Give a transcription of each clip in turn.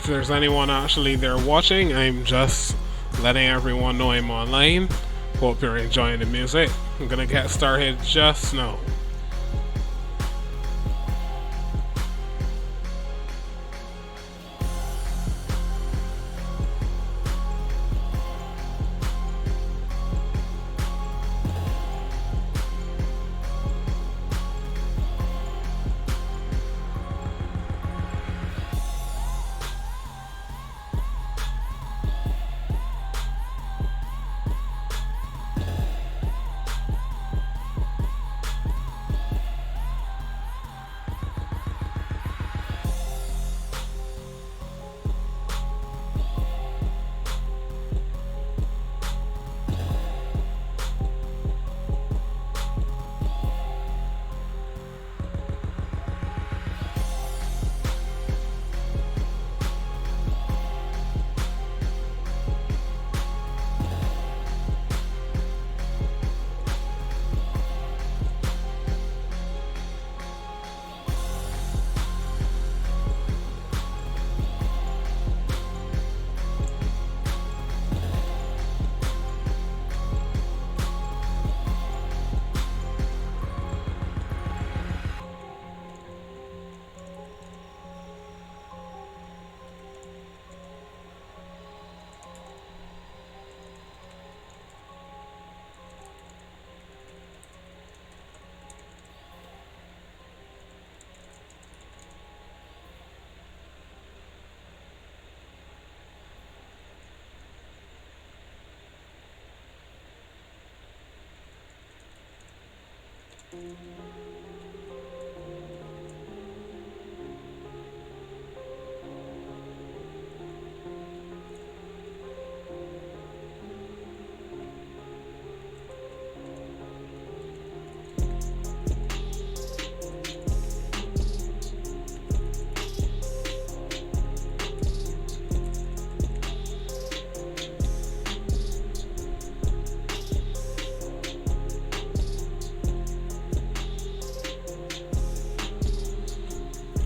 if there's anyone actually there watching, I'm just letting everyone know I'm online. Hope you're enjoying the music. I'm gonna get started just now.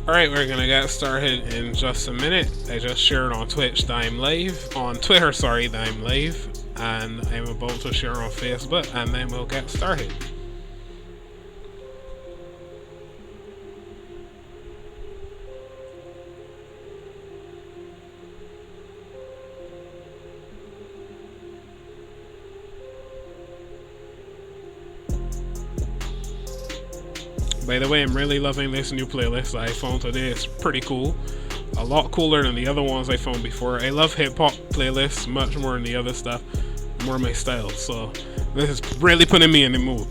Alright, we're gonna get started in just a minute. I just shared on Twitch that I'm live, on Twitter, sorry, that I'm live, and I'm about to share on Facebook, and then we'll get started. By the way, I'm really loving this new playlist that I found today. It's pretty cool. A lot cooler than the other ones I found before. I love hip-hop playlists much more than the other stuff. More my style. So this is really putting me in the mood.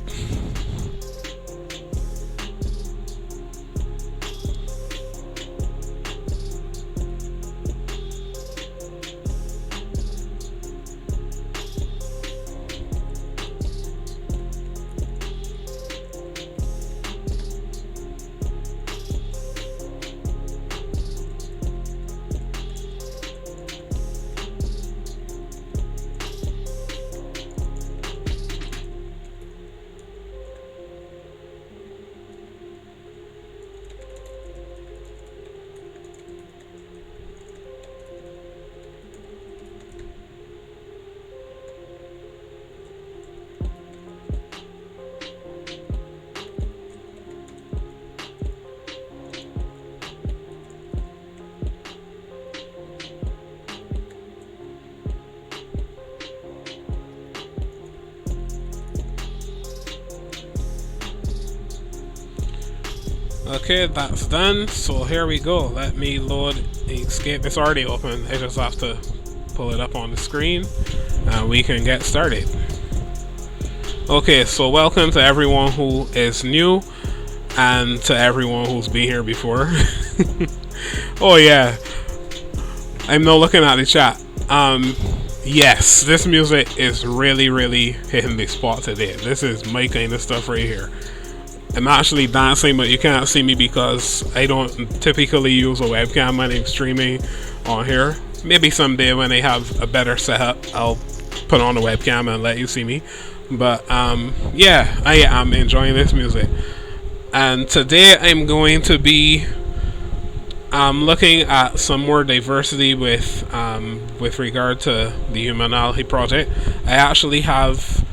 Okay, that's done. So here we go. Let me load Escape. It's already open. I just have to pull it up on the screen and we can get started. Okay, so welcome to everyone who is new and to everyone who's been here before. Oh yeah, I'm now looking at the chat. Yes, this music is really hitting the spot today. This is my kind of stuff right here. I'm actually dancing, but you can't see me because I don't typically use a webcam when I'm streaming on here. Maybe someday when I have a better setup, I'll put on a webcam and let you see me. But yeah, I am enjoying this music. And today I'm going to be I'm looking at some more diversity with regard to the Humanality project. I actually have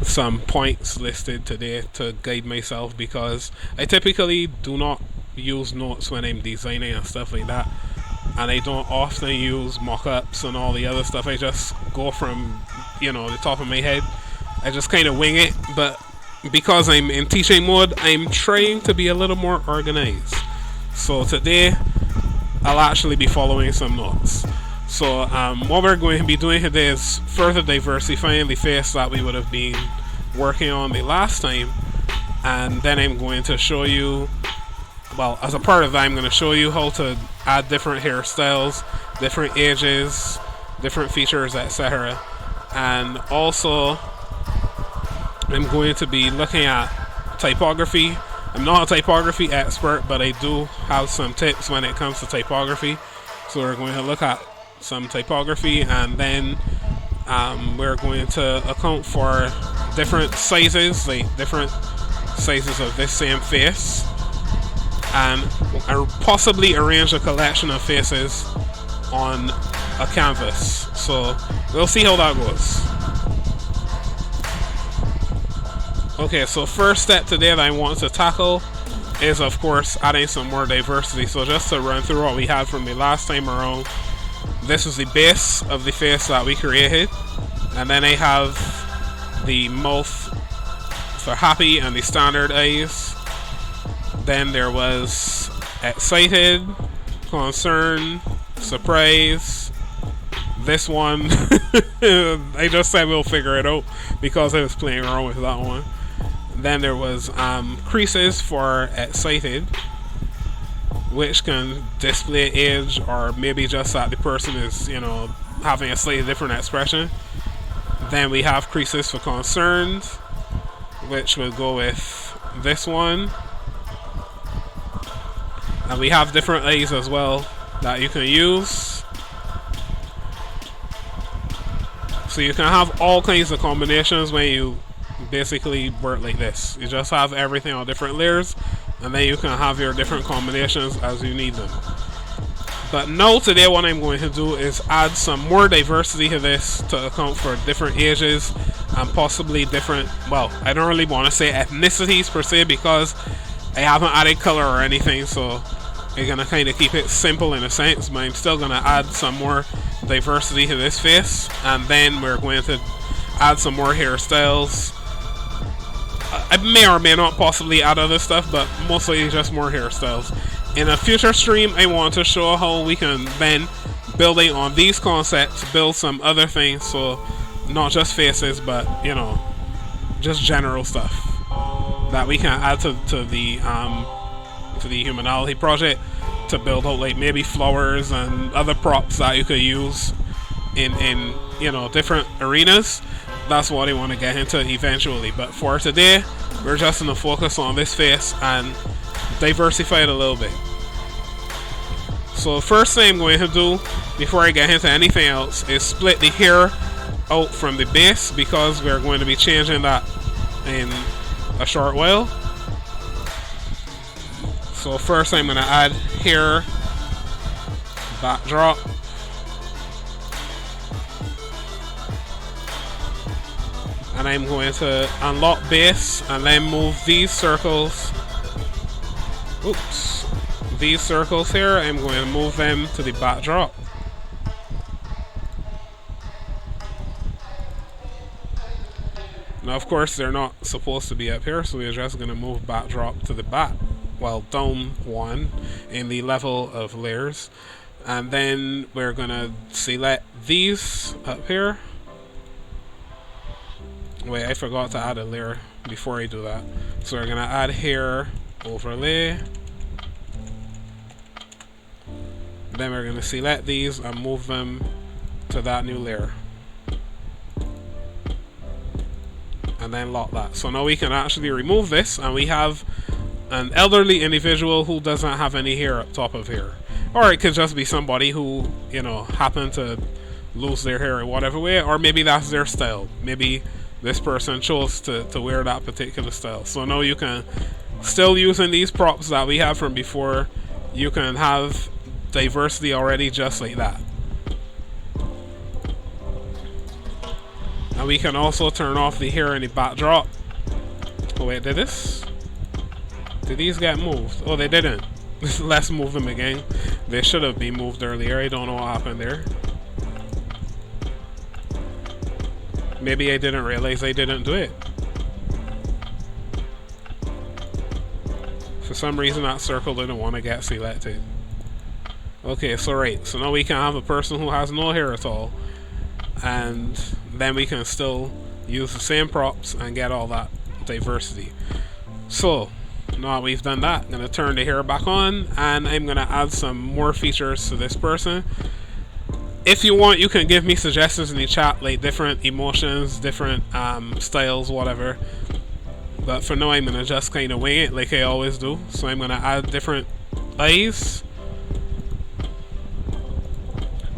some points listed today to guide myself because I typically do not use notes when I'm designing and stuff like that, and I don't often use mock-ups and all the other stuff. I just go from the top of my head. I just kind of wing it, but because I'm in teaching mode, I'm trying to be a little more organized. So today I'll actually be following some notes. So what we're going to be doing today is further diversifying the face that we would have been working on the last time, and then I'm going to show you, well, as a part of that, I'm going to show you how to add different hairstyles, different ages, different features, etc. And also I'm going to be looking at typography. I'm not a typography expert, but I do have some tips when it comes to typography. So we're going to look at some typography, and then we're going to account for different sizes, like different sizes of this same face, and possibly arrange a collection of faces on a canvas. So we'll see how that goes. Okay, so first step today that I want to tackle is, of course, adding some more diversity. So just to run through what we had from the last time around, this is the base of the face that we created, and then I have the mouth for happy and the standard eyes. Then there was excited, concerned, surprise. This one I just said we'll figure it out because I was playing around with that one. Then there was creases for excited, which can display age, or maybe just that the person is having a slightly different expression. Then we have creases for concerned, which will go with this one. And we have different eyes as well that you can use. So you can have all kinds of combinations when you basically work like this. You just have everything on different layers, and then you can have your different combinations as you need them. But now today what I'm going to do is add some more diversity to this to account for different ages and possibly different, well, I don't really want to say ethnicities per se because I haven't added color or anything, so I'm going to kind of keep it simple in a sense, but I'm still going to add some more diversity to this face, and then we're going to add some more hairstyles. I may or may not possibly add other stuff, but mostly just more hairstyles. In a future stream, I want to show how we can then, building on these concepts, build some other things, so not just faces, but just general stuff that we can add to the Humanality project to build out, like maybe flowers and other props that you could use in different arenas. That's what I want to get into eventually, but for today we're just going to focus on this face and diversify it a little bit. So first thing I'm going to do before I get into anything else is split the hair out from the base, because we're going to be changing that in a short while. So first I'm going to add hair backdrop. And I'm going to unlock base and then move these circles. Oops. These circles here, I'm going to move them to the backdrop. Now, of course, they're not supposed to be up here, so we're just going to move backdrop to the back. Well, down one in the level of layers. And then we're going to select these up here. Wait, I forgot to add a layer before I do that. So we're going to add hair overlay. Then we're going to select these and move them to that new layer. And then lock that. So now we can actually remove this, and we have an elderly individual who doesn't have any hair up top of here. Or it could just be somebody who, happened to lose their hair in whatever way, or maybe that's their style. Maybe this person chose to wear that particular style. So now you can, still using these props that we have from before, you can have diversity already just like that. And we can also turn off the hair in the backdrop. Oh wait, did these get moved? Oh, they didn't. Let's move them again. They should have been moved earlier. I don't know what happened there. Maybe I didn't realize I didn't do it. For some reason that circle didn't want to get selected. Okay, so right. So now we can have a person who has no hair at all. And then we can still use the same props and get all that diversity. So now we've done that, I'm going to turn the hair back on, and I'm going to add some more features to this person. If you want, you can give me suggestions in the chat, like different emotions, different styles, whatever. But for now, I'm going to just kind of wing it like I always do. So I'm going to add different eyes.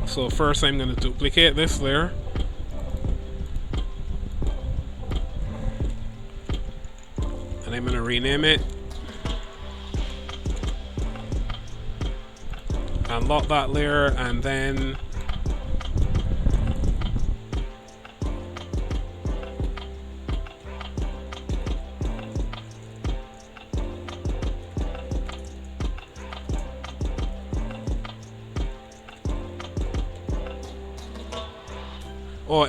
So first I'm going to duplicate this layer. And I'm going to rename it. Unlock that layer, and then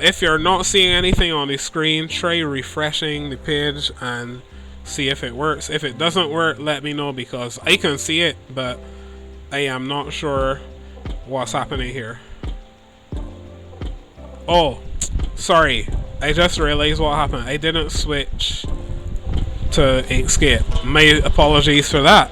if you're not seeing anything on the screen, try refreshing the page and see if it works. If it doesn't work, let me know, because I can see it, but I am not sure what's happening here. Oh, sorry. I just realized what happened. I didn't switch to Inkscape. My apologies for that.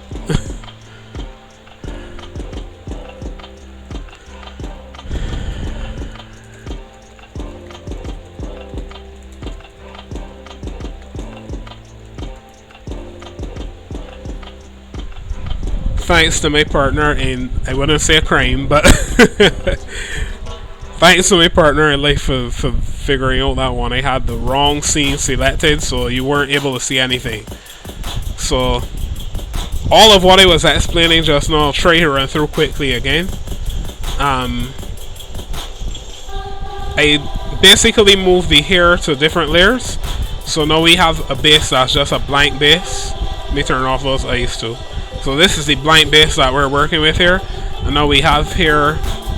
Thanks to my partner in, I wouldn't say a crime, but thanks to my partner in life for figuring out that one. I had the wrong scene selected, so you weren't able to see anything. So all of what I was explaining just now, I'll try to run through quickly again. I basically moved the hair to different layers. So now we have a base that's just a blank base. Let me turn off those eyes too. So this is the blank base that we're working with here. And now we have here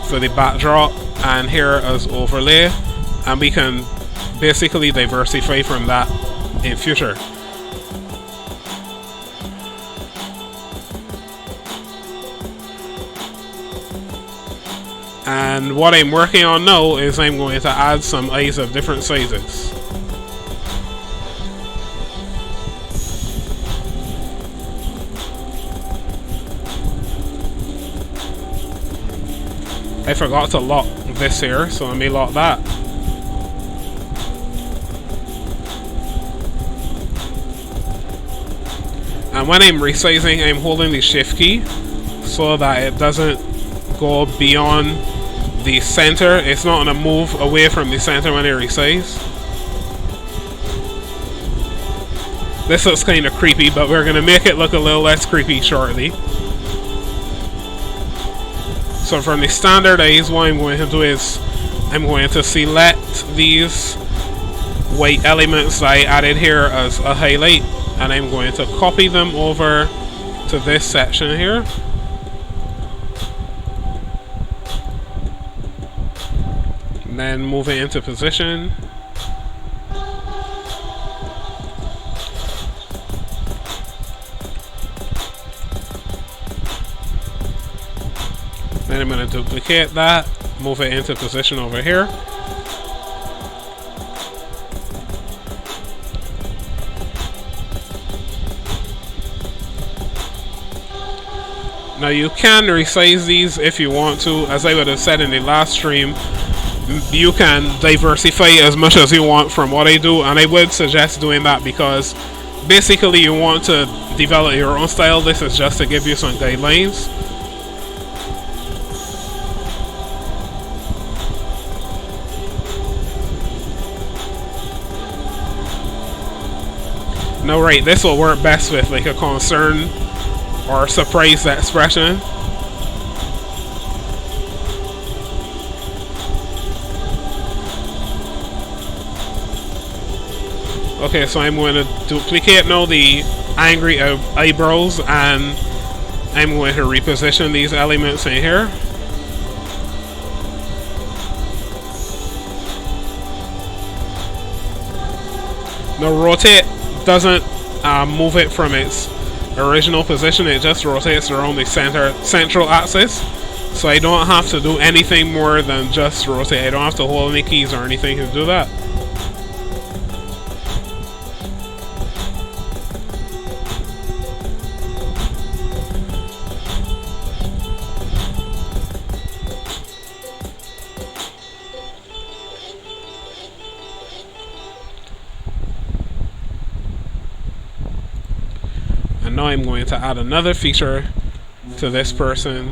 for the backdrop and here as overlay. And we can basically diversify from that in future. And what I'm working on now is I'm going to add some eyes of different sizes. I forgot to lock this here, so let me lock that. And when I'm resizing, I'm holding the shift key so that it doesn't go beyond the center. It's not going to move away from the center when I resize. This looks kind of creepy, but we're going to make it look a little less creepy shortly. So from the standard eyes, what I'm going to do is I'm going to select these white elements that I added here as a highlight, and I'm going to copy them over to this section here. And then move it into position. Then I'm going to duplicate that, move it into position over here. Now you can resize these if you want to. As I would have said in the last stream, you can diversify as much as you want from what I do, and I would suggest doing that because basically you want to develop your own style. This is just to give you some guidelines. Now right, this will work best with like a concern or surprised expression. Okay, so I'm going to duplicate now the angry eyebrows, and I'm going to reposition these elements in here. Now rotate doesn't move it from its original position, it just rotates around the central axis. So I don't have to do anything more than just rotate. I don't have to hold any keys or anything to do that. And now I'm going to add another feature to this person.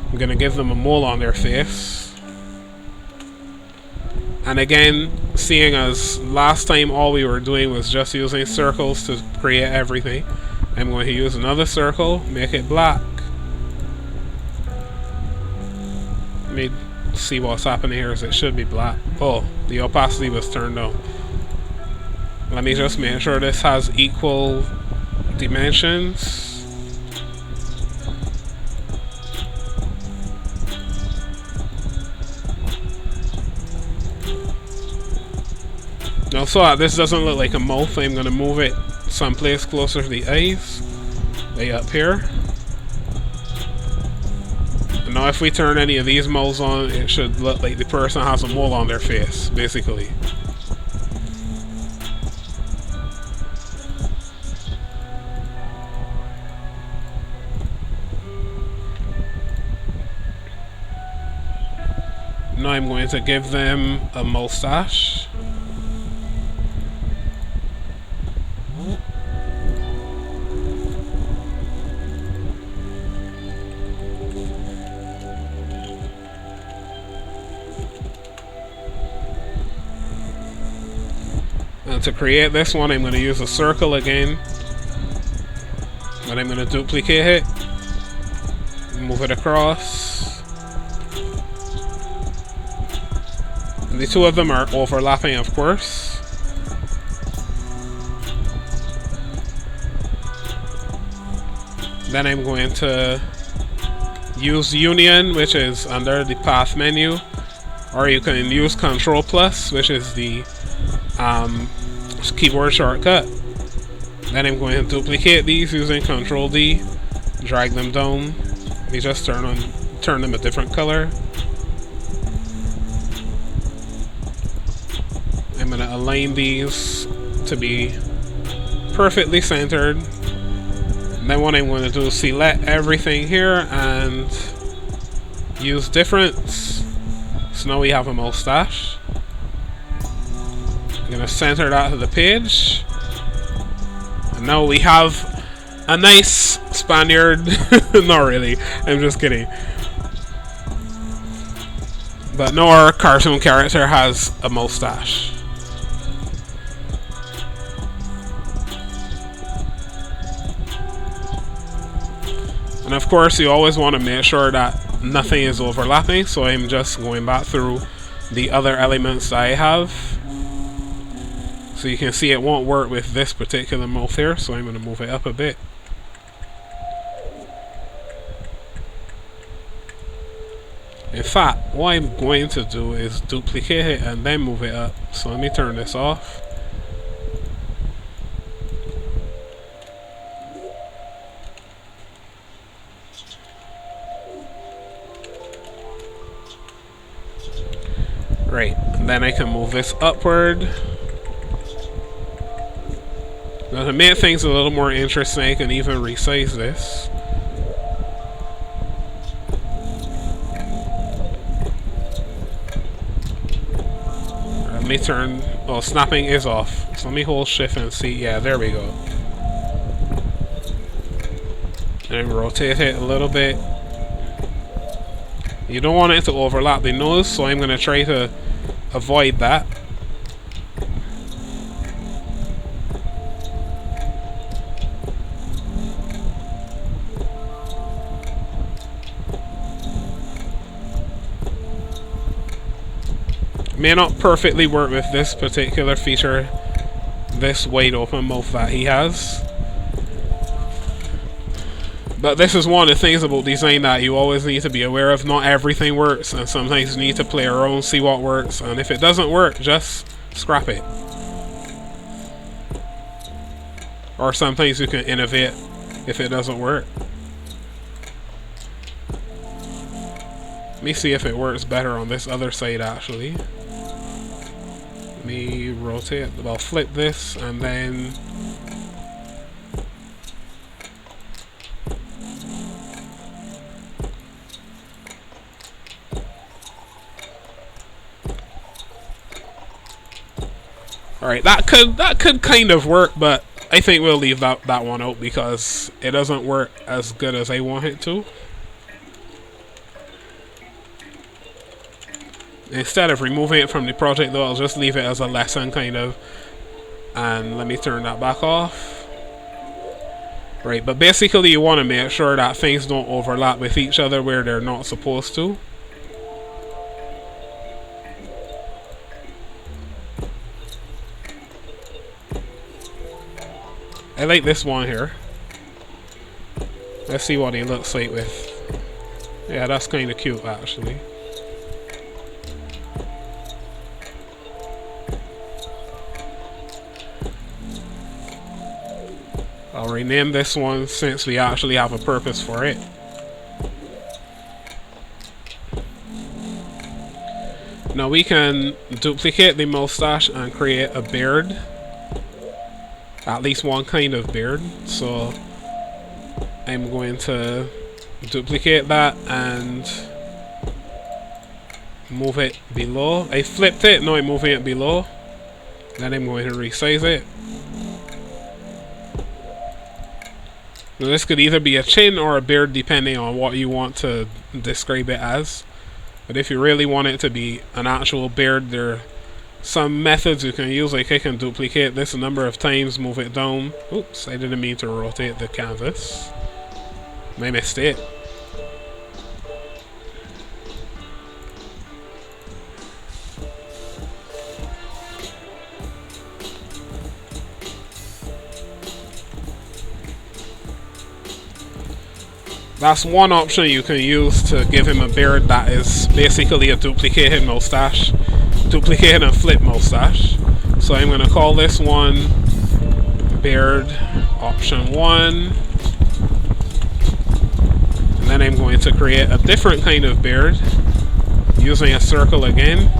I'm going to give them a mole on their face. And again, seeing as last time all we were doing was just using circles to create everything, I'm going to use another circle, make it black. Let me see what's happening here, as it should be black. Oh, the opacity was turned on. Let me just make sure this has equal dimensions. Now, so that this doesn't look like a mouth, I'm going to move it someplace closer to the eyes. Way up here. And now if we turn any of these moles on, it should look like the person has a mole on their face, basically. Now I'm going to give them a mustache. And to create this one, I'm going to use a circle again. But I'm going to duplicate it. Move it across. And the two of them are overlapping, of course. Then I'm going to use Union, which is under the Path menu. Or you can use Control Plus, which is the keyboard shortcut. Then I'm going to duplicate these using Control D, drag them down. We just turn them a different color. I'm going to align these to be perfectly centered. And then what I'm going to do is select everything here and use difference. So now we have a mustache. I'm going to center that to the page. And now we have a nice Spaniard. Not really, I'm just kidding. But now our cartoon character has a mustache. And of course you always want to make sure that nothing is overlapping, so I'm just going back through the other elements that I have. So you can see it won't work with this particular mouth here, so I'm going to move it up a bit. In fact, what I'm going to do is duplicate it and then move it up. So let me turn this off. Right, and then I can move this upward. Now to make things a little more interesting, I can even resize this. Let me turn... oh, snapping is off. So let me hold shift and see. Yeah, there we go. And rotate it a little bit. You don't want it to overlap the nose, so I'm going to try to avoid that. May not perfectly work with this particular feature, this wide open mouth that he has. But this is one of the things about design that you always need to be aware of. Not everything works, and sometimes you need to play around, see what works, and if it doesn't work, just scrap it. Or sometimes you can innovate if it doesn't work. Let me see if it works better on this other side actually. Let me rotate, well, flip this and then alright, that could kind of work, but I think we'll leave that one out because it doesn't work as good as I want it to. Instead of removing it from the project though, I'll just leave it as a lesson kind of. And let me turn that back off. Right, but basically you want to make sure that things don't overlap with each other where they're not supposed to. I like this one here. Let's see what he looks like with. Yeah, that's kind of cute actually. I'll rename this one since we actually have a purpose for it. Now we can duplicate the mustache and create a beard. At least one kind of beard. So I'm going to duplicate that and move it below. I flipped it, now I'm moving it below. Then I'm going to resize it. Now this could either be a chin or a beard depending on what you want to describe it as. But if you really want it to be an actual beard, there are some methods you can use. Like I can duplicate this a number of times, move it down. Oops, I didn't mean to rotate the canvas. My mistake. That's one option you can use to give him a beard that is basically a duplicated mustache. Duplicated and flip mustache. So I'm going to call this one beard option 1. And then I'm going to create a different kind of beard using a circle again.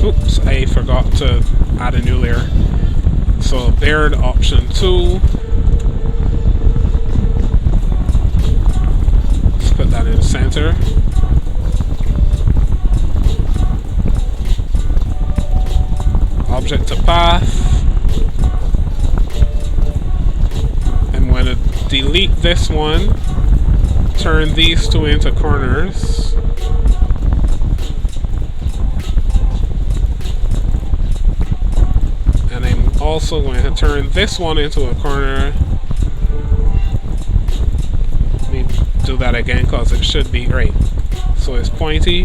Oops, I forgot to add a new layer. So beard option 2. Put that in the center. Object to path. I'm going to delete this one. Turn these two into corners. And I'm also going to turn this one into a corner. Do that again because it should be right. So it's pointy.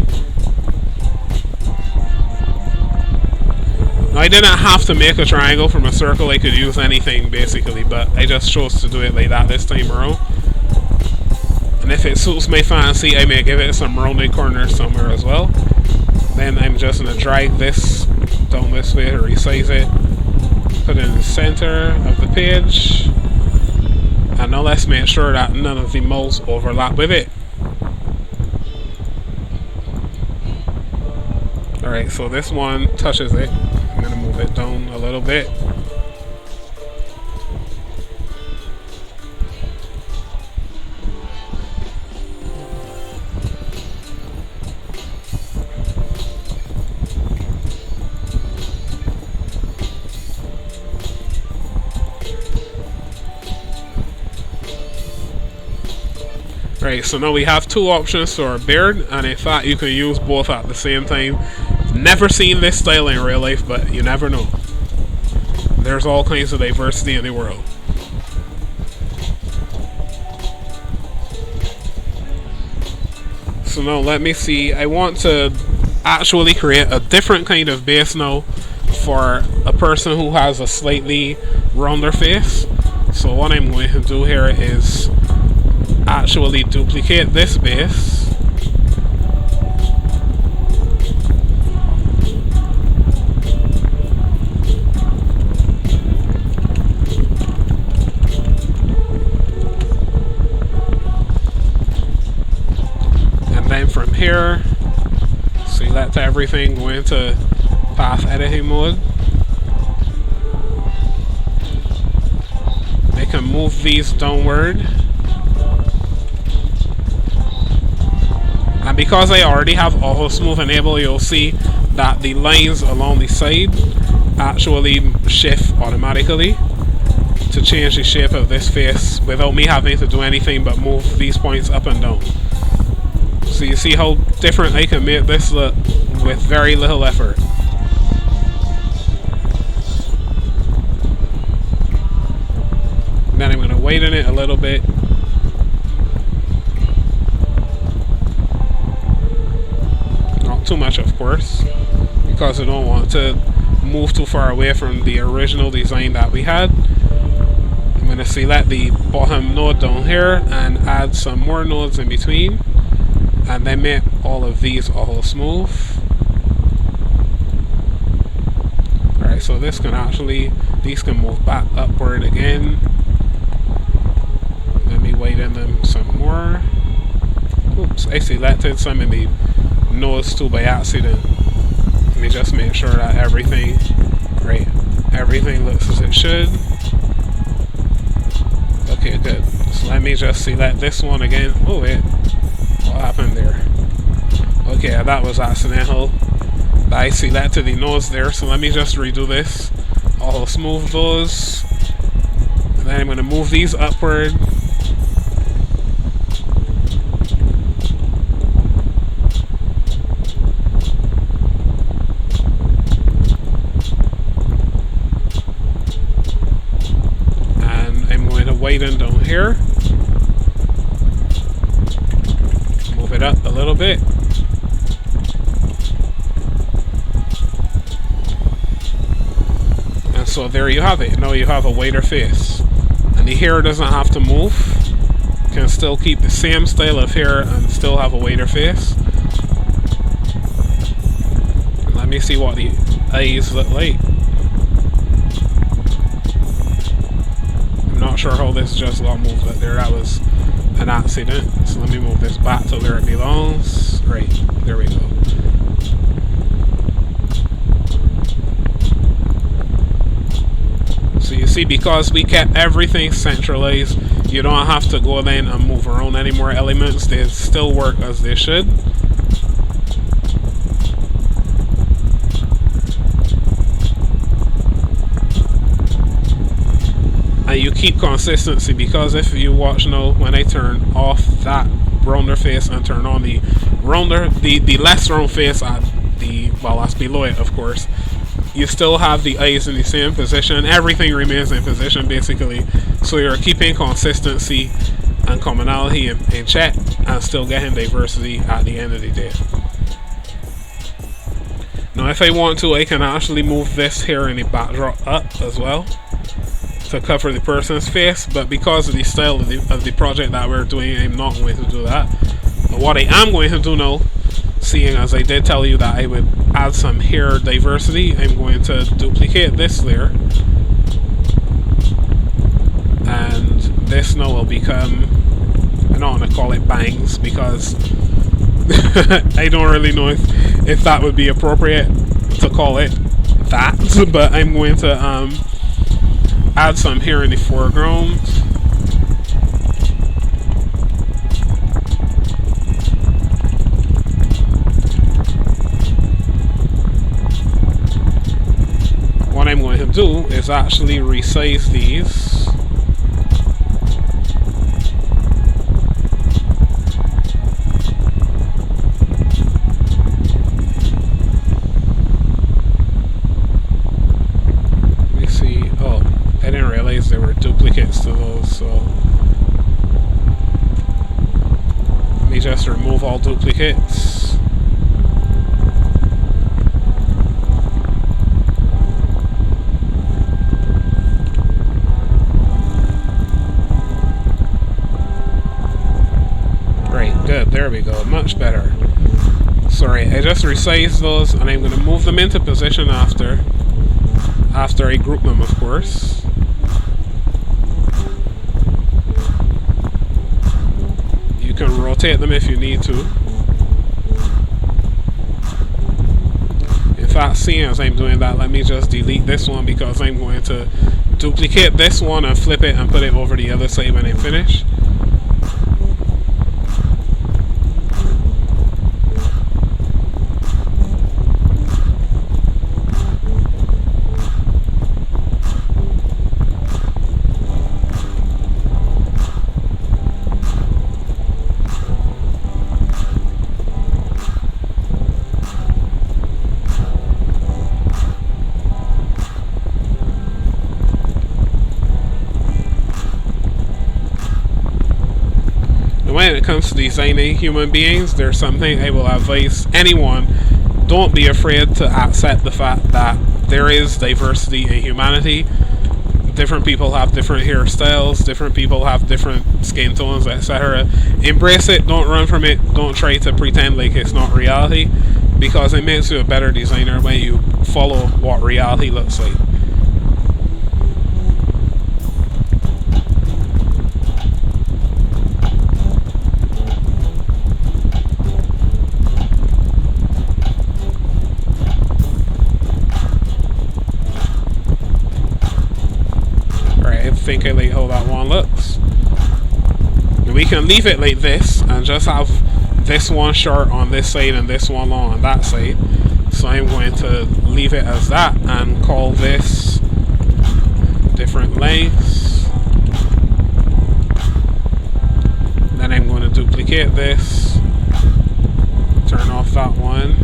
Now I didn't have to make a triangle from a circle. I could use anything basically, but I just chose to do it like that this time around. And if it suits my fancy, I may give it some rounded corners somewhere as well. Then I'm just going to drag this down this way to resize it. Put it in the center of the page. And now let's make sure that none of the mouths overlap with it. Alright, so this one touches it. I'm going to move it down a little bit. Right, so now we have two options for a beard, and in fact you can use both at the same time. Never seen this style in real life, but you never know. There's all kinds of diversity in the world. So now let me see. I want to actually create a different kind of base now for a person who has a slightly rounder face. So what I'm going to do here is actually duplicate this base. And then from here, select everything, go into path editing mode. I can move these downward. And because I already have auto smooth enabled, you'll see that the lines along the side actually shift automatically to change the shape of this face without me having to do anything but move these points up and down. So you see how different I can make this look with very little effort. Then I'm going to widen it a little bit. Not too much, of course, because I don't want to move too far away from the original design that we had. I'm going to select the bottom node down here and add some more nodes in between, and then make all of these all smooth. Alright, so this can actually, these can move back upward again. Let me widen them some more. Oops, I selected some in the nodes too by accident. Let me just make sure that everything, right, everything looks as it should. Okay, good. So let me just select this one again. Oh wait, what happened there? Okay, that was accidental. I selected the nodes there, so let me just redo this. I'll smooth those. And then I'm going to move these upward. Widen down here, move it up a little bit, and so there you have it. Now you have a wider face, and the hair doesn't have to move. You can still keep the same style of hair and still have a wider face. And let me see what the eyes look like. Not sure how this just got moved, but there, that was an accident. So let me move this back to where it belongs. Right, there we go. So you see, because we kept everything centralized, you don't have to go then and move around any more elements. They still work as they should. And you keep consistency, because if you watch now, when I turn off that rounder face and turn on the rounder, the less round face at the, well, that's below it, of course, you still have the eyes in the same position. Everything remains in position basically, so you're keeping consistency and commonality in check and still getting diversity at the end of the day. Now if I want to, I can actually move this here in the backdrop up as well to cover the person's face, but because of the style of the project that we're doing, I'm not going to do that. But what I am going to do now, seeing as I did tell you that I would add some hair diversity, I'm going to duplicate this layer, and this now will become, I don't want to call it bangs because I don't really know if that would be appropriate to call it that, but I'm going to add some here in the foreground. What I'm going to do is actually resize these. I didn't realize there were duplicates to those, so let me just remove all duplicates duplicates. Right, good, there we go, much better. Sorry, I just resized those and I'm going to move them into position after I group them, of course. You can rotate them if you need to. In fact, seeing as I'm doing that, let me just delete this one because I'm going to duplicate this one and flip it and put it over the other side when I finish. When it comes to designing human beings, there's something I will advise anyone: don't be afraid to accept the fact that there is diversity in humanity. Different people have different hairstyles, different people have different skin tones, etc. Embrace it, don't run from it, don't try to pretend like it's not reality, because it makes you a better designer when you follow what reality looks like. I think I like how that one looks. And we can leave it like this and just have this one short on this side and this one long on that side. So I'm going to leave it as that and call this different lengths. Then I'm going to duplicate this, turn off that one,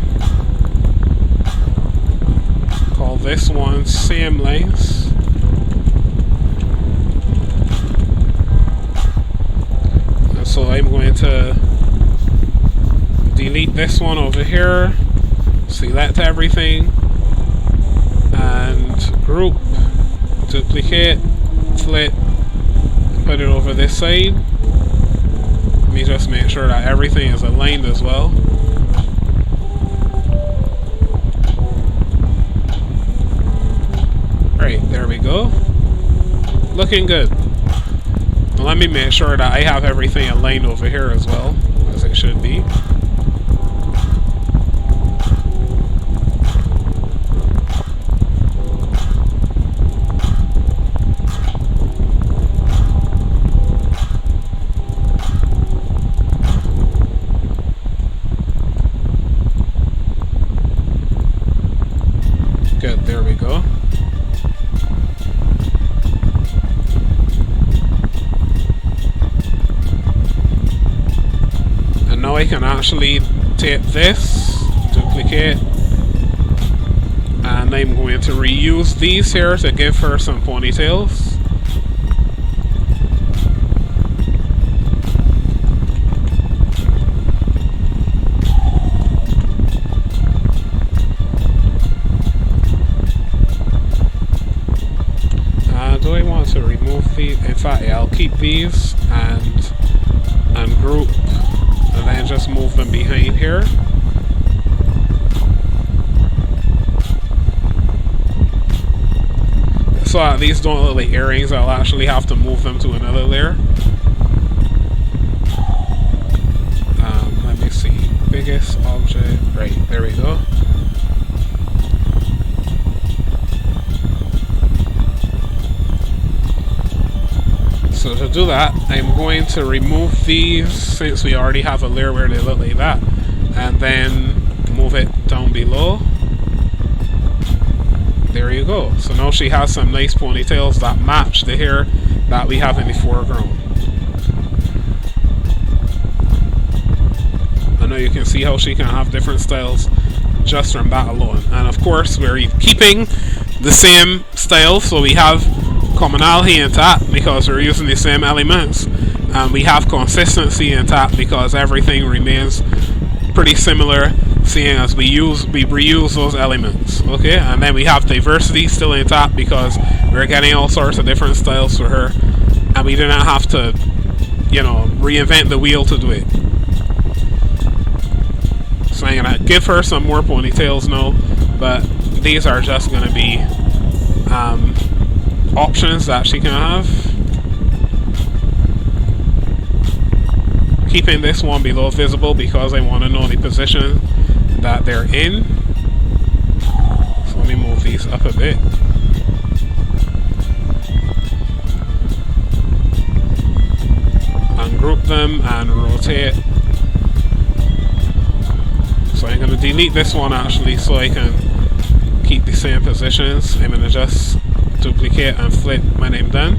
call this one same lengths. So I'm going to delete this one over here, select everything, and group, duplicate, flip, and put it over this side. Let me just make sure that everything is aligned as well. Right, there we go. Looking good. Let me make sure that I have everything aligned over here as well, as it should be. Good, there we go. Now I can actually take this, duplicate, and I'm going to reuse these here to give her some ponytails. Do I want to remove these? In fact, yeah, I'll keep these and group. And then just move them behind here. So that these don't look like earrings, I'll actually have to move them to another layer. Let me see. Biggest object. Right, there we go. So to do that, I'm going to remove these, since we already have a layer where they look like that, and then move it down below. There you go. So now she has some nice ponytails that match the hair that we have in the foreground. I know you can see how she can have different styles just from that alone. And of course, we're keeping the same style, so we have commonality intact because we're using the same elements, and we have consistency intact because everything remains pretty similar, seeing as we reuse those elements. Okay, and then we have diversity still intact because we're getting all sorts of different styles for her, and we didn't have to, you know, reinvent the wheel to do it. So I'm gonna give her some more ponytails now, but these are just gonna be options that she can have. Keeping this one below visible because I want to know the position that they're in. So let me move these up a bit. Ungroup them and rotate. So I'm going to delete this one actually so I can keep the same positions. I'm going to just duplicate and flip when I'm done.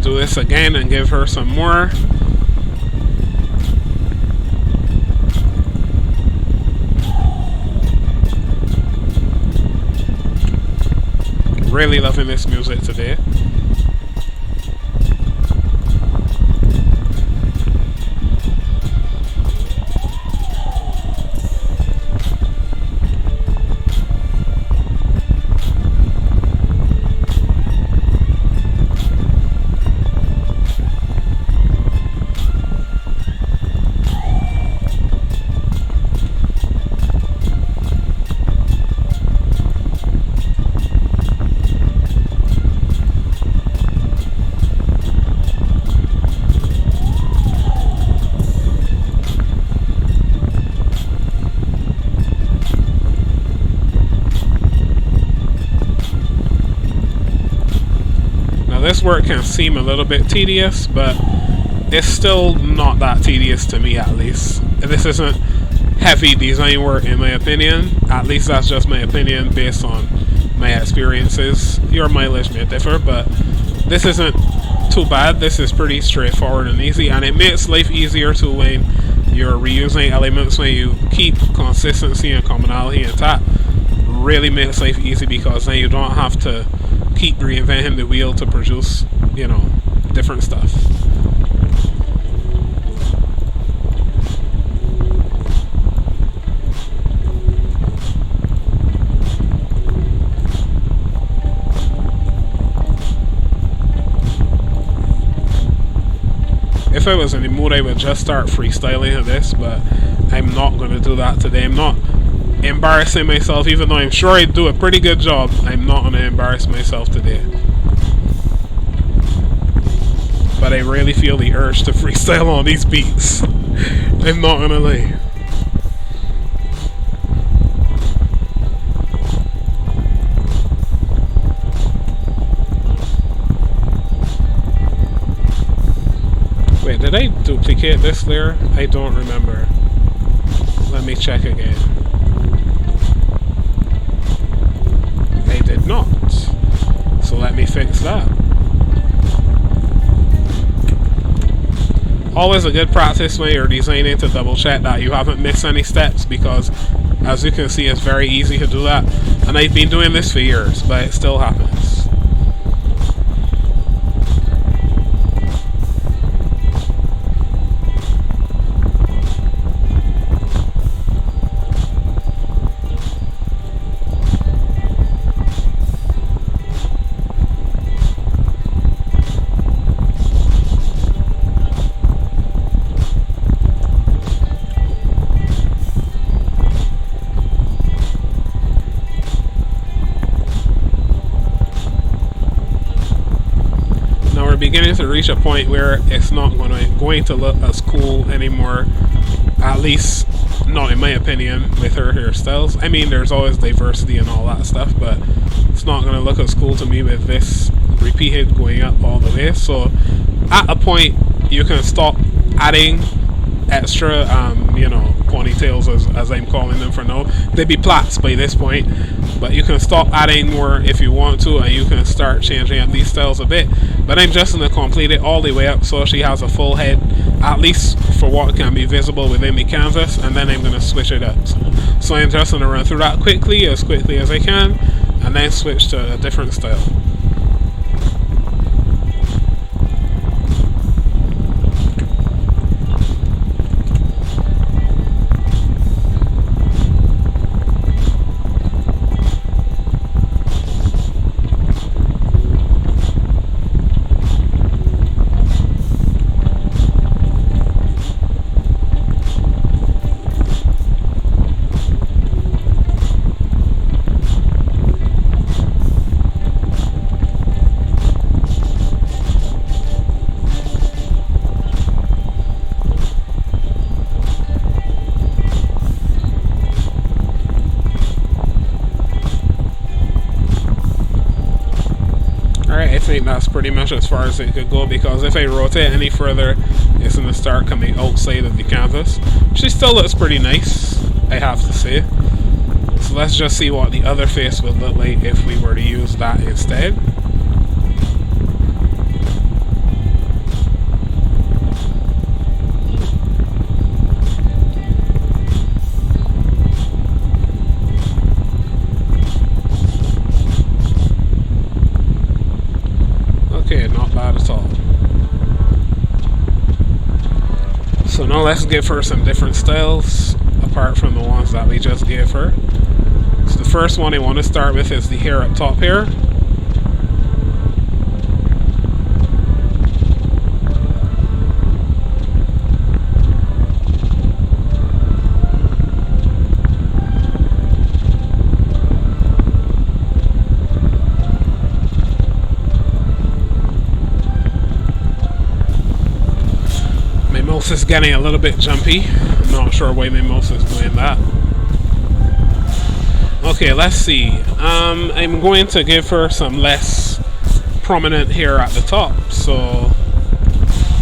Do this again and give her some more. Really loving this music today. This work can seem a little bit tedious, but it's still not that tedious to me, at least. This isn't heavy design work in my opinion. At least that's just my opinion based on my experiences. Your mileage may differ, but this isn't too bad. This is pretty straightforward and easy, and it makes life easier too when you're reusing elements. When you keep consistency and commonality intact, really makes life easy because then you don't have to keep reinventing the wheel to produce, you know, different stuff. If I was in the mood, I would just start freestyling this, but I'm not going to do that today. I'm not embarrassing myself, even though I'm sure I do a pretty good job. I'm not going to embarrass myself today. But I really feel the urge to freestyle on these beats. I'm not going to lie. Wait, did I duplicate this layer? I don't remember. Let me check again. I did not. So let me fix that. Always a good practice when you're designing to double check that you haven't missed any steps, because as you can see it's very easy to do that, and I've been doing this for years, but it still happens. Beginning to reach a point where it's not going to look as cool anymore, at least not in my opinion, with her hairstyles. I mean, there's always diversity and all that stuff, but it's not going to look as cool to me with this repeated going up all the way. So at a point you can stop adding extra, ponytails as I'm calling them for now. They'd be plaits by this point, but you can stop adding more if you want to, and you can start changing up these styles a bit. But I'm just going to complete it all the way up so she has a full head, at least for what can be visible within the canvas, and then I'm going to switch it up. So I'm just going to run through that quickly as I can, and then switch to a different style. Alright, I think that's pretty much as far as it could go, because if I rotate any further, it's going to start coming outside of the canvas. She still looks pretty nice, I have to say. So let's just see what the other face would look like if we were to use that instead. Okay, not bad at all. So now let's give her some different styles, apart from the ones that we just gave her. So the first one I want to start with is the hair up top here. Mouse is getting a little bit jumpy. I'm not sure why my mouse is doing that. Okay, let's see. I'm going to give her some less prominent hair at the top, so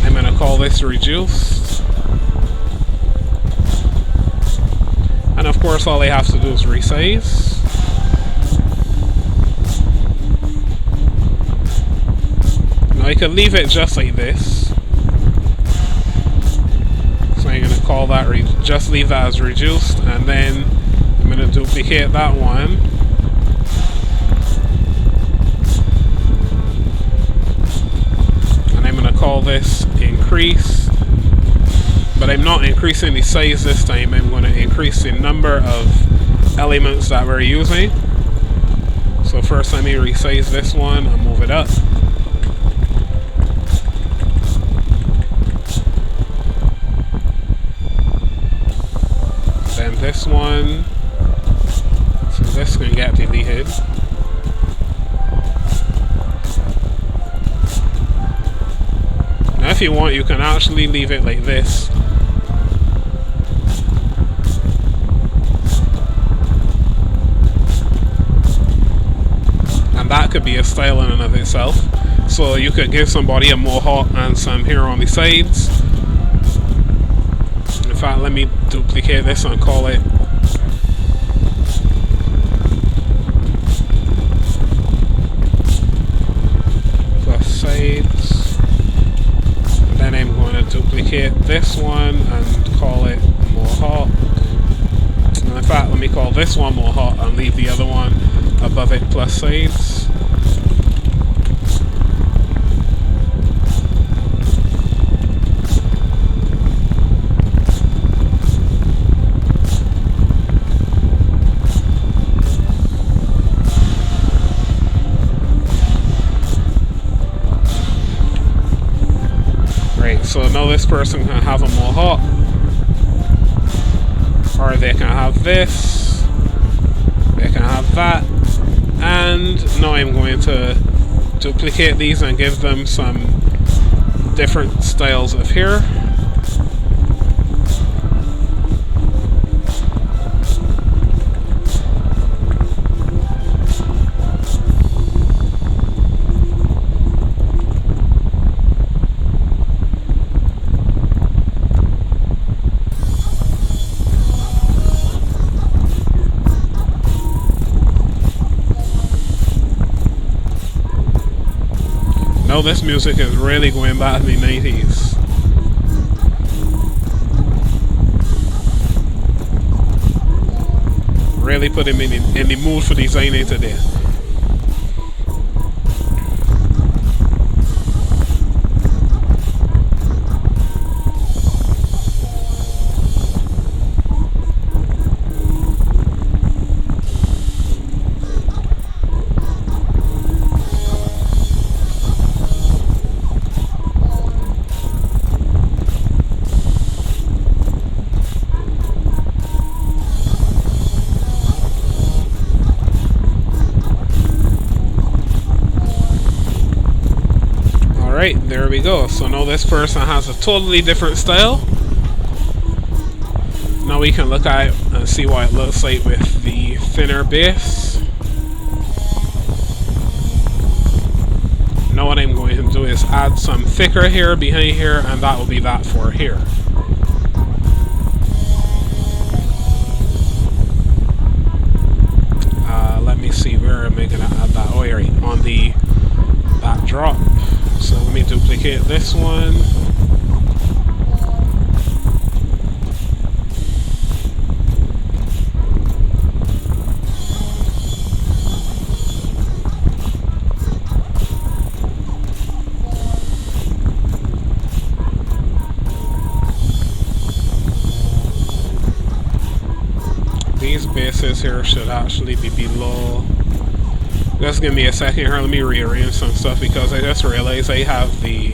I'm going to call this reduced. And of course all I have to do is resize. Now I could leave it just like this. I'm going to call that, just leave that as reduced, and then I'm going to duplicate that one. And I'm going to call this increase, but I'm not increasing the size this time, I'm going to increase the number of elements that we're using. So first let me resize this one and move it up. This one, so this can get deleted. Now if you want, you can actually leave it like this. And that could be a style in and of itself. So you could give somebody a mohawk and some hair on the sides. In fact, let me duplicate this and call it plus sides. And then I'm going to duplicate this one and call it mohawk. And in fact, let me call this one mohawk and leave the other one above it plus sides. So now this person can have a mohawk, or they can have this, they can have that, and now I'm going to duplicate these and give them some different styles of hair. know this music is really going back to the 90s. Really put him in the mood for designing today. Alright, there we go. So now this person has a totally different style. Now we can look at it and see what it looks like with the thinner bass. Now what I'm going to do is add some thicker hair behind here, and that will be that for here. Let me see, where am I going to add that? Oh, here, on the backdrop. So let me duplicate this one. These bases here should actually be below. Just give me a second here, let me rearrange some stuff because I just realized I have the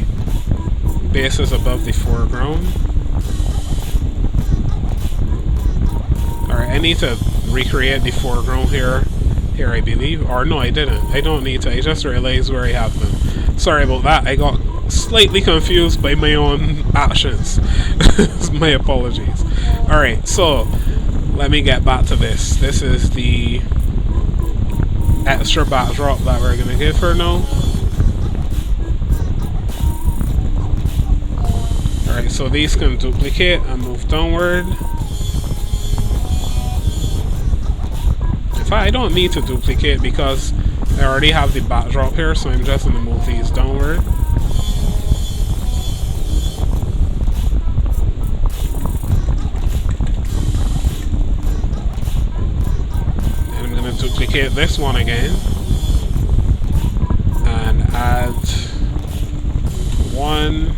bases above the foreground. Alright, I need to recreate the foreground here, I believe. Or no, I didn't. I don't need to, I just realized where I have them. Sorry about that, I got slightly confused by my own actions. My apologies. Alright, so let me get back to this. This is the extra backdrop that we're going to give her now. Alright, so these can duplicate and move downward. In fact, I don't need to duplicate because I already have the backdrop here, so I'm just going to move these downward. Duplicate this one again and add one.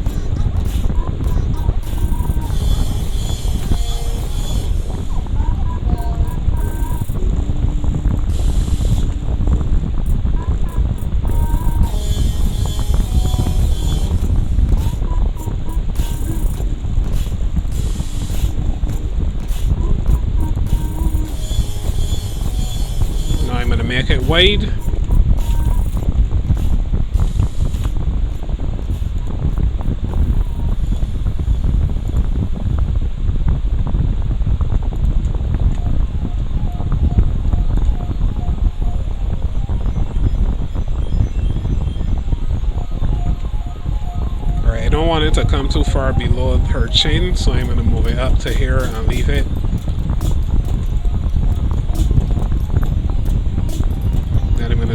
Make it wide. Alright, I don't want it to come too far below her chin, so I'm going to move it up to here and leave it.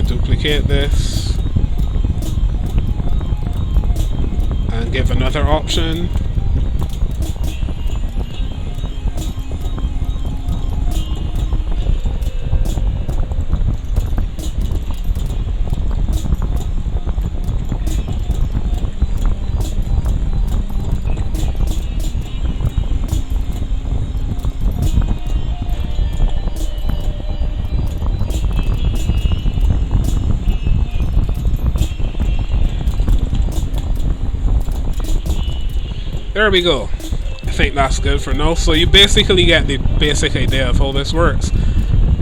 Duplicate this and give another option. There we go. I think that's good for now. So you basically get the basic idea of how this works.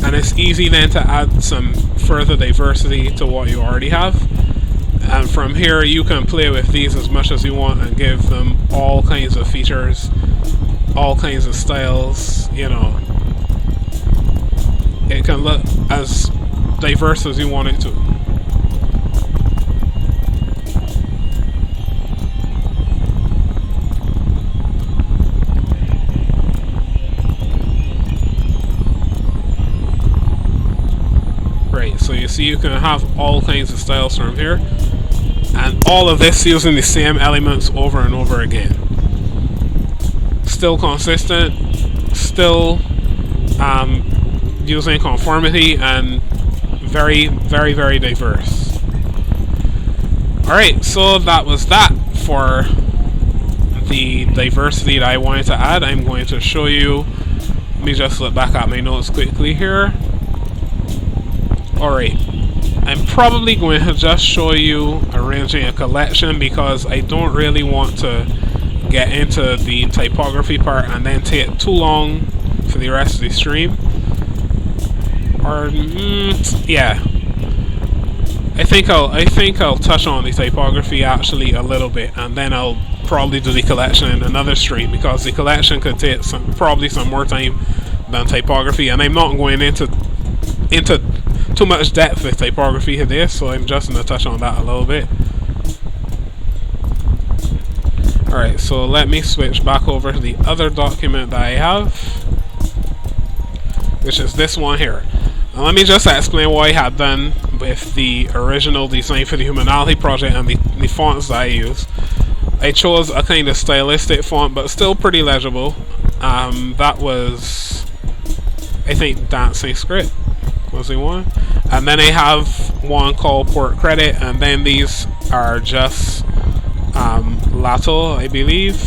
And it's easy then to add some further diversity to what you already have. And from here you can play with these as much as you want and give them all kinds of features, all kinds of styles, you know. It can look as diverse as you want it to. So you see you can have all kinds of styles from here. And all of this using the same elements over and over again. Still consistent, still using conformity, and very, very, very diverse. Alright, so that was that for the diversity that I wanted to add. I'm going to show you, let me just look back at my notes quickly here. Alright, I'm probably going to just show you arranging a collection because I don't really want to get into the typography part and then take too long for the rest of the stream. Or yeah, I think I'll touch on the typography actually a little bit, and then I'll probably do the collection in another stream because the collection could take probably some more time than typography, and I'm not going into too much depth with typography today, so I'm just going to touch on that a little bit. Alright, so let me switch back over to the other document that I have, which is this one here. And let me just explain what I had done with the original design for the Humanality project and the fonts that I use. I chose a kind of stylistic font, but still pretty legible. That was, I think, Dancing Script was the one. And then I have one called Port Credit, and then these are just Lato, I believe,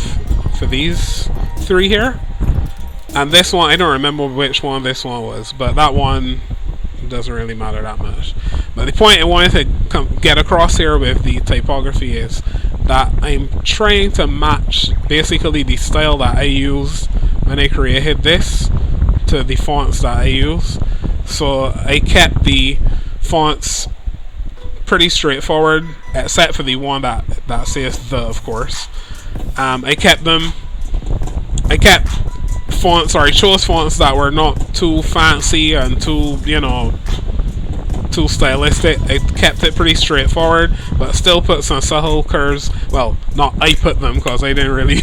for these three here. And this one, I don't remember which one this one was, but that one doesn't really matter that much. But the point I wanted to get across here with the typography is that I'm trying to match basically the style that I used when I created this to the fonts that I use. So I kept the fonts pretty straightforward, except for the one that says the, of course. I kept fonts, or I chose fonts that were not too fancy and too, too stylistic. I kept it pretty straightforward, but still put some subtle curves. Well, not I put them, because I didn't really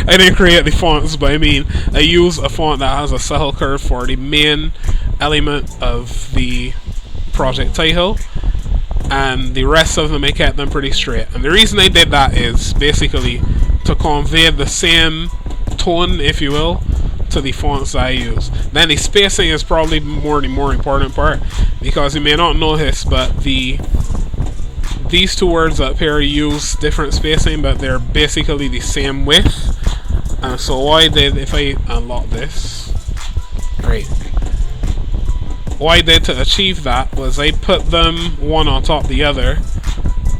I didn't create the fonts, but I mean I use a font that has a subtle curve for the main element of the project title, and the rest of them I kept them pretty straight. And the reason I did that is basically to convey the same tone, if you will, to the fonts that I use. Then the spacing is probably the more important part, because you may not notice, but these two words up here use different spacing, but they're basically the same width. And so what I did, if I unlock this, right, what I did to achieve that was I put them one on top of the other,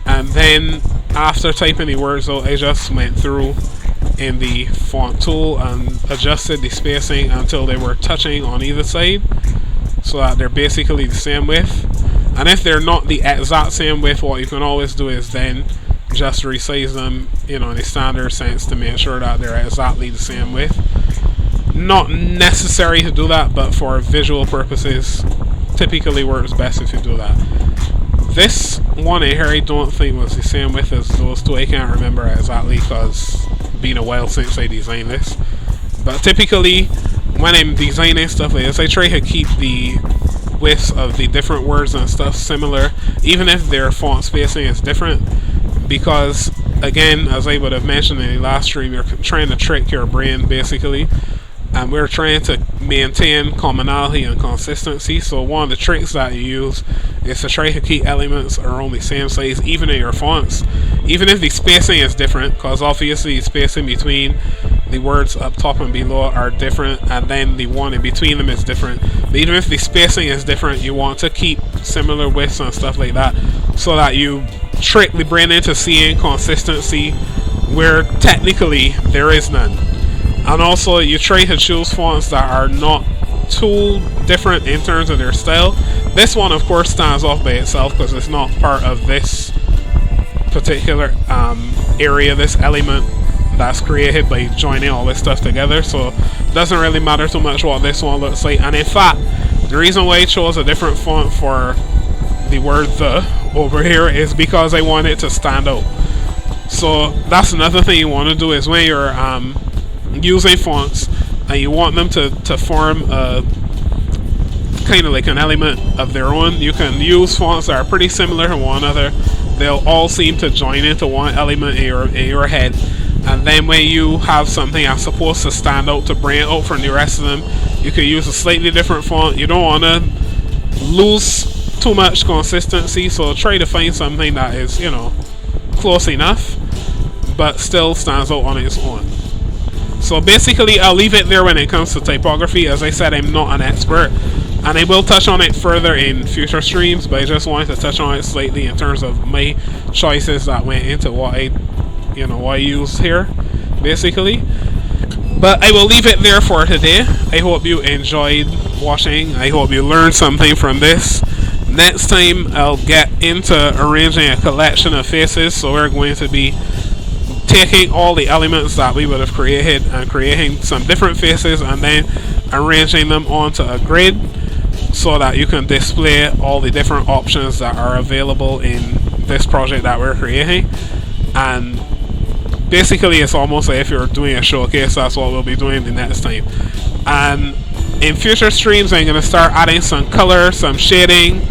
and then after typing the words out, I just went through in the font tool and adjusted the spacing until they were touching on either side, so that they're basically the same width. And if they're not the exact same width, what you can always do is then just resize them, in a standard sense, to make sure that they're exactly the same width. Not necessary to do that, but for visual purposes, typically works best if you do that. This one here I don't think was the same width as those two. I can't remember exactly, because been a while since I designed this. But typically when I'm designing stuff like this, I try to keep the widths of the different words and stuff similar, even if their font spacing is different, because again, as I would have mentioned in the last stream, you're trying to trick your brain basically, and we're trying to maintain commonality and consistency. So one of the tricks that you use is to try to keep elements around the same size, even in your fonts, even if the spacing is different, because obviously the spacing between the words up top and below are different, and then the one in between them is different. But even if the spacing is different, you want to keep similar widths and stuff like that, so that you trick the brain into seeing consistency where technically there is none. And also you try to choose fonts that are not too different in terms of their style. This one of course stands off by itself because it's not part of this particular area, this element that's created by joining all this stuff together, so it doesn't really matter too much what this one looks like. And in fact, the reason why I chose a different font for the word the over here is because I want it to stand out. So that's another thing you want to do, is when you're using fonts and you want them to form a kind of like an element of their own, you can use fonts that are pretty similar to one another they'll all seem to join into one element in your head. And then when you have something that's supposed to stand out to bring it out from the rest of them, you can use a slightly different font. You don't want to lose too much consistency, so try to find something that is, you know, close enough but still stands out on its own. So basically I'll leave it there when it comes to typography. As I said, I'm not an expert, and I will touch on it further in future streams, but I just wanted to touch on it slightly in terms of my choices that went into what I use here, basically. But I will leave it there for today. I hope you enjoyed watching. I hope you learned something from this. Next time I'll get into arranging a collection of faces, so we're going to be taking all the elements that we would have created and creating some different faces and then arranging them onto a grid so that you can display all the different options that are available in this project that we're creating. And basically it's almost like if you're doing a showcase, that's what we'll be doing the next time. And in future streams I'm going to start adding some color, some shading,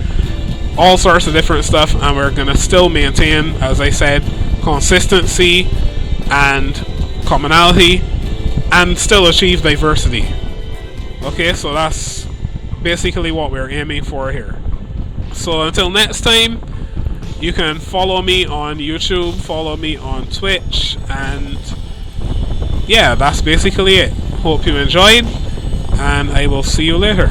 all sorts of different stuff, and we're going to still maintain, as I said, consistency and commonality, and still achieve diversity. Okay, so that's basically what we're aiming for here. So until next time, you can follow me on YouTube, follow me on Twitch, and yeah, that's basically it. Hope you enjoyed, and I will see you later.